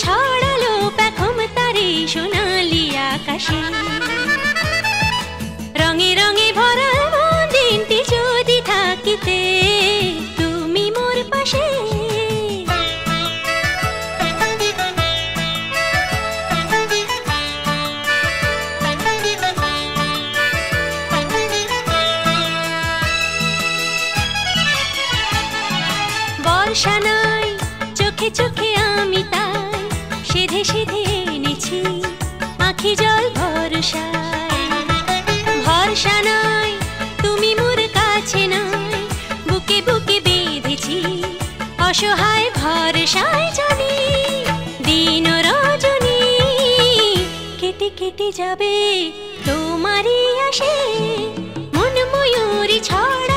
ছড়ালো পেখম তারে সোনালি আকাশে। রঙে রঙে ভরা মন দিনটি যদি থাকিতে তুমি মোর পাশে। বর্ষা নাই চোখে চোখে আমি তাই সেধে সেধে এনেছি আখি জল ভরসায়। ভরসা নাই তুমি মোর কাছে নাই বুকে বুকে বেঁধেছি অসহায় ভরসায় জানি। দিন রজনী কেটে কেটে যাবে তোমারই আসে মন ময়ূরী ছড়া